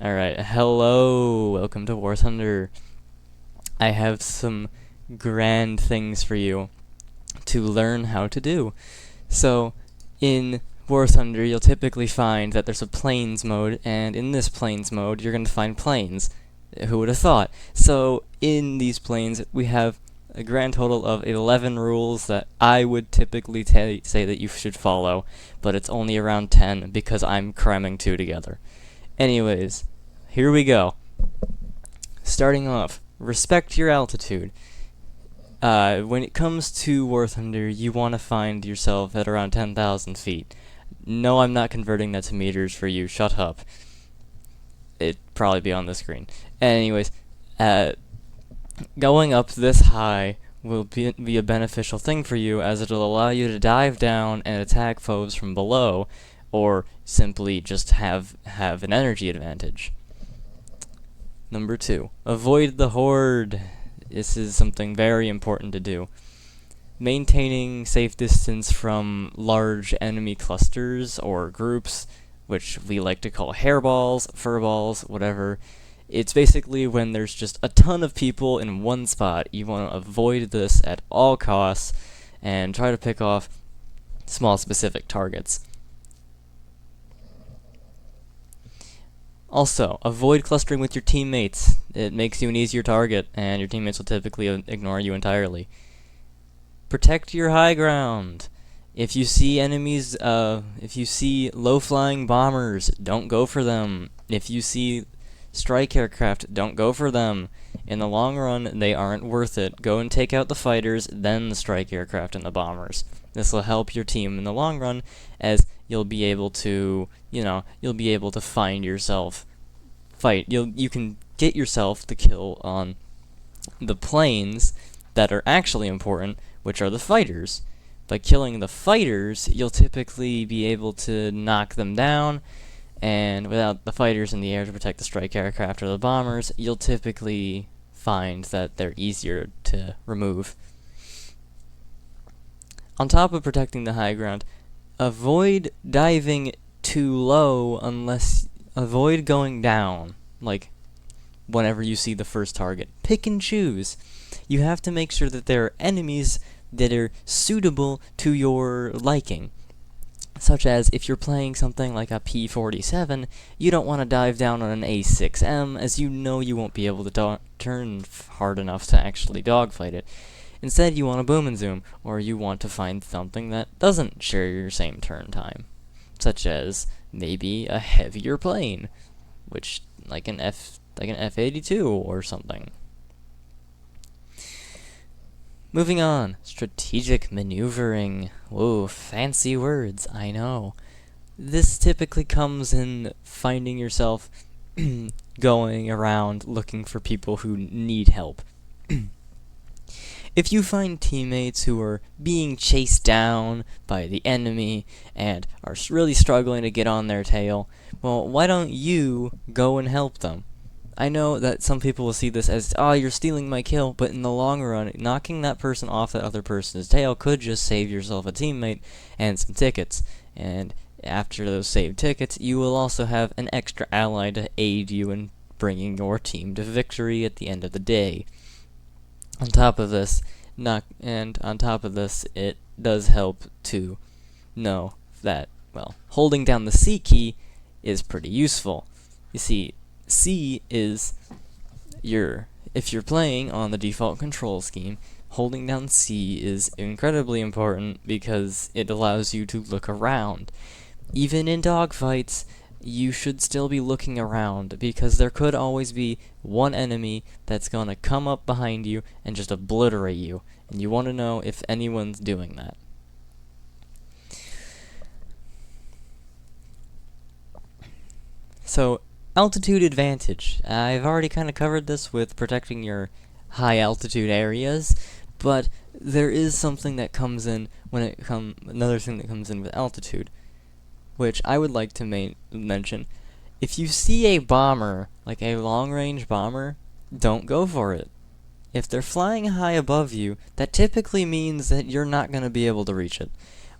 Alright, hello, welcome to War Thunder. I have some grand things for you to learn how to do. So, in War Thunder, you'll typically find that there's a planes mode, and in this planes mode, you're going to find planes. Who would have thought? So, in these planes, we have a grand total of 11 rules that I would typically say that you should follow, but it's only around 10 because I'm cramming two together. Anyways, here we go. Starting off, respect your altitude. When it comes to War Thunder, you want to find yourself at around 10,000 feet. No, I'm not converting that to meters for you. Shut up. It'd probably be on the screen. Anyways, going up this high will be a beneficial thing for you, as it'll allow you to dive down and attack foes from below, or simply just have an energy advantage. Number 2, avoid the horde. This is something very important to do. Maintaining safe distance from large enemy clusters or groups, which we like to call hairballs, furballs, whatever. It's basically when there's just a ton of people in one spot. You want to avoid this at all costs and try to pick off small specific targets. Also, avoid clustering with your teammates. It makes you an easier target, and your teammates will typically ignore you entirely. Protect your high ground. If you see enemies, if you see low-flying bombers, don't go for them. If you see strike aircraft, don't go for them. In the long run, they aren't worth it. Go and take out the fighters, then the strike aircraft and the bombers. This will help your team in the long run, as you'll be able to, you'll be able to find yourself fight. You can get yourself the kill on the planes that are actually important, which are the fighters. By killing the fighters, you'll typically be able to knock them down, and without the fighters in the air to protect the strike aircraft or the bombers, you'll typically find that they're easier to remove. On top of protecting the high ground, avoid diving too low avoid going down, like whenever you see the first target. Pick and choose. You have to make sure that there are enemies that are suitable to your liking. Such as, if you're playing something like a P-47, you don't want to dive down on an A-6M, as you know you won't be able to turn hard enough to actually dogfight it. Instead, you want a boom and zoom, or you want to find something that doesn't share your same turn time. Such as, maybe a heavier plane, which, like an F-82 or something. Moving on, strategic maneuvering. Whoa, fancy words, I know. This typically comes in finding yourself going around looking for people who need help. If you find teammates who are being chased down by the enemy and are really struggling to get on their tail, well, why don't you go and help them? I know that some people will see this as, oh, you're stealing my kill, but in the long run, knocking that person off that other person's tail could just save yourself a teammate and some tickets. And after those saved tickets, you will also have an extra ally to aid you in bringing your team to victory at the end of the day. On top of this, it does help to know that, well, holding down the C key is pretty useful. You see, C is if you're playing on the default control scheme, holding down C is incredibly important because it allows you to look around. Even in dogfights, you should still be looking around, because there could always be one enemy that's gonna come up behind you and just obliterate you, and you want to know if anyone's doing that. So, altitude advantage. I've already kind of covered this with protecting your high altitude areas, but there is something that comes in another thing that comes in with altitude, which I would like to mention. If you see a bomber, like a long-range bomber, don't go for it. If they're flying high above you, that typically means that you're not going to be able to reach it.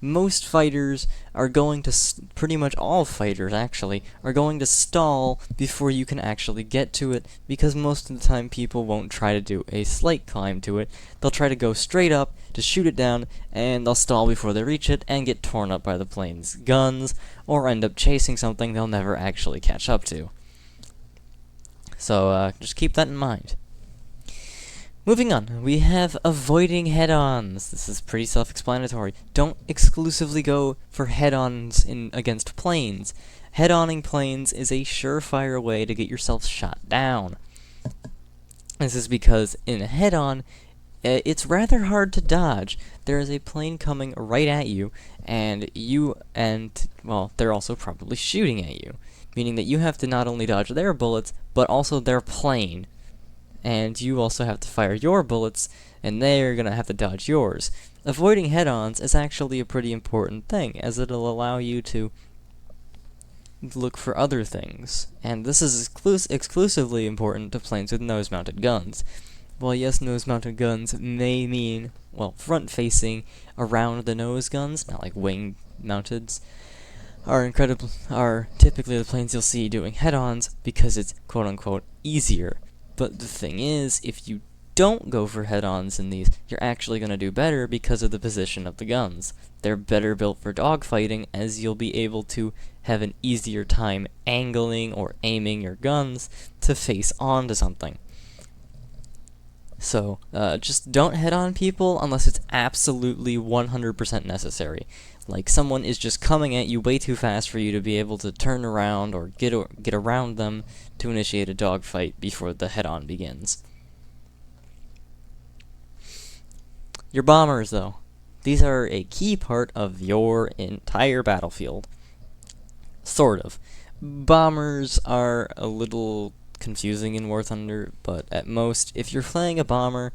most fighters are going to, pretty much all fighters actually, are going to stall before you can actually get to it, because most of the time people won't try to do a slight climb to it. They'll try to go straight up to shoot it down, and they'll stall before they reach it and get torn up by the plane's guns, or end up chasing something they'll never actually catch up to. So just keep that in mind. Moving on, we have avoiding head-ons. This is pretty self-explanatory. Don't exclusively go for head-ons against planes. Head-oning planes is a surefire way to get yourself shot down. This is because in a head-on, it's rather hard to dodge. There is a plane coming right at you, and they're also probably shooting at you, meaning that you have to not only dodge their bullets, but also their plane. And you also have to fire your bullets, and they're going to have to dodge yours. Avoiding head-ons is actually a pretty important thing, as it'll allow you to look for other things. And this is exclusively important to planes with nose-mounted guns. While yes, nose-mounted guns may mean, well, front-facing, around-the-nose guns, not like wing-mounted, are typically the planes you'll see doing head-ons because it's quote-unquote easier. But the thing is, if you don't go for head-ons in these, you're actually going to do better because of the position of the guns. They're better built for dogfighting, as you'll be able to have an easier time angling or aiming your guns to face onto something. So, just don't head-on people unless it's absolutely 100% necessary. Like, someone is just coming at you way too fast for you to be able to turn around or get around them to initiate a dogfight before the head-on begins. Your bombers, though. These are a key part of your entire battlefield. Sort of. Bombers are a little confusing in War Thunder, but at most, if you're flying a bomber,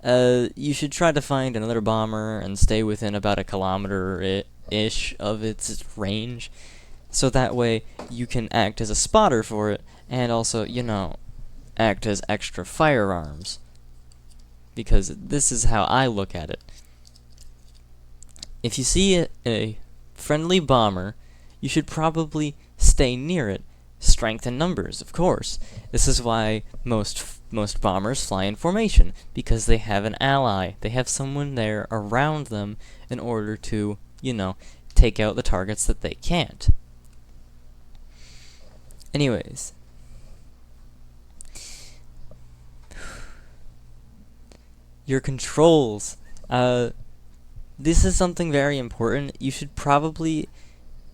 you should try to find another bomber and stay within about a kilometer-ish of its range, so that way you can act as a spotter for it, and also, act as extra firearms. Because this is how I look at it. If you see a friendly bomber, you should probably stay near it. Strength in numbers, of course. This is why most bombers fly in formation, because they have an ally. They have someone there around them in order to, take out the targets that they can't. Anyways. Your controls. This is something very important. You should probably...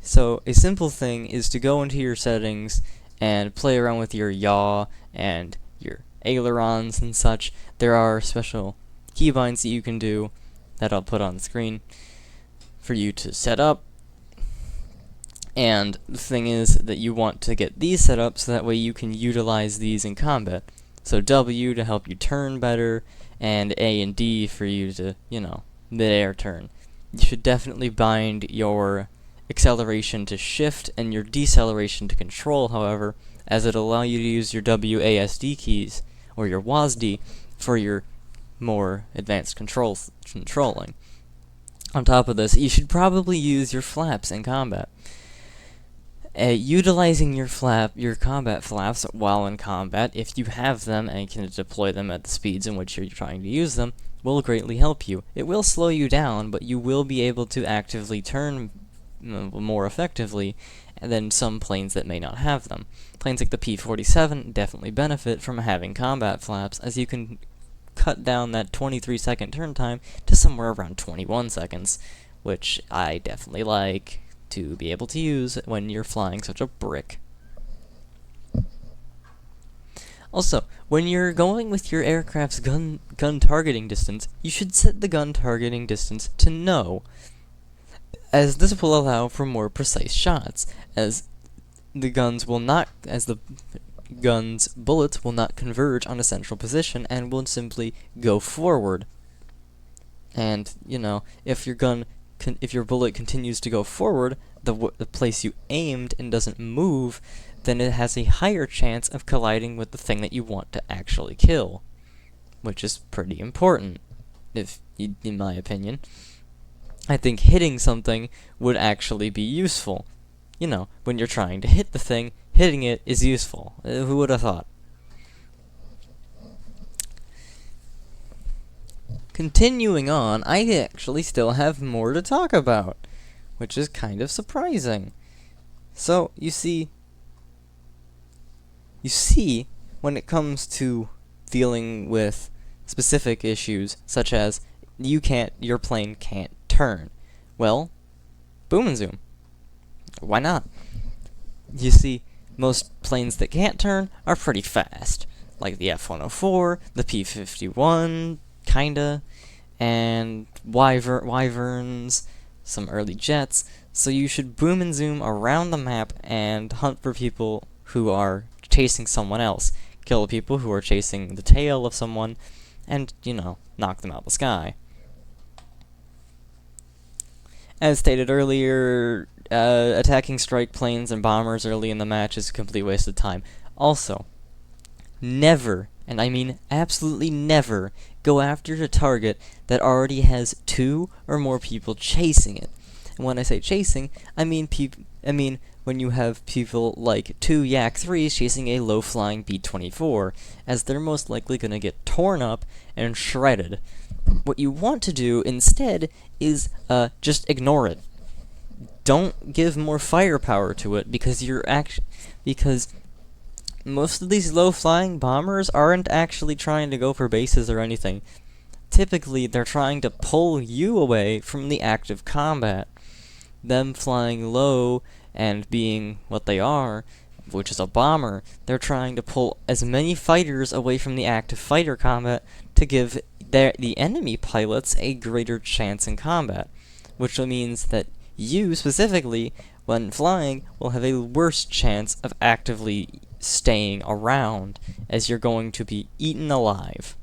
So, a simple thing is to go into your settings and play around with your yaw and your ailerons and such. There are special keybinds that you can do that I'll put on the screen for you to set up. And the thing is that you want to get these set up so that way you can utilize these in combat. So W to help you turn better, and A and D for you to, mid-air turn. You should definitely bind your acceleration to shift and your deceleration to control, however, as it'll allow you to use your WASD keys, or your WASD, for your more advanced controlling. On top of this, you should probably use your flaps in combat. Utilizing your combat flaps while in combat, if you have them and can deploy them at the speeds in which you're trying to use them, will greatly help you. It will slow you down, but you will be able to actively turn more effectively than some planes that may not have them. Planes like the P-47 definitely benefit from having combat flaps, as you can cut down that 23-second turn time to somewhere around 21 seconds, which I definitely like to be able to use when you're flying such a brick. Also, when you're going with your aircraft's gun targeting distance, you should set the gun targeting distance to no, as this will allow for more precise shots, as the gun's bullets will not converge on a central position and will simply go forward. And, if your bullet continues to go forward, the place you aimed and doesn't move, then it has a higher chance of colliding with the thing that you want to actually kill, which is pretty important, in my opinion. I think hitting something would actually be useful. You know, when you're trying to hit the thing, hitting it is useful. Who would have thought? Continuing on, I actually still have more to talk about, which is kind of surprising. So, you see, when it comes to dealing with specific issues, such as your plane can't turn, well, boom and zoom. Why not? You see, most planes that can't turn are pretty fast, like the F-104, the P-51, kinda, and Wyverns, some early jets, so you should boom and zoom around the map and hunt for people who are chasing someone else, kill the people who are chasing the tail of someone, and, knock them out of the sky. As stated earlier, attacking strike planes and bombers early in the match is a complete waste of time. Also, never, and I mean absolutely never, go after a target that already has 2 or more people chasing it. And when I say chasing, I mean when you have people like 2 Yak-3s chasing a low-flying B-24, as they're most likely going to get torn up and shredded. What you want to do instead is just ignore it. Don't give more firepower to it, because most of these low-flying bombers aren't actually trying to go for bases or anything. Typically, they're trying to pull you away from the active combat. Them flying low and being what they are, which is a bomber, they're trying to pull as many fighters away from the active fighter combat to give the enemy pilots a greater chance in combat, which means that you, specifically, when flying, will have a worse chance of actively staying around, as you're going to be eaten alive.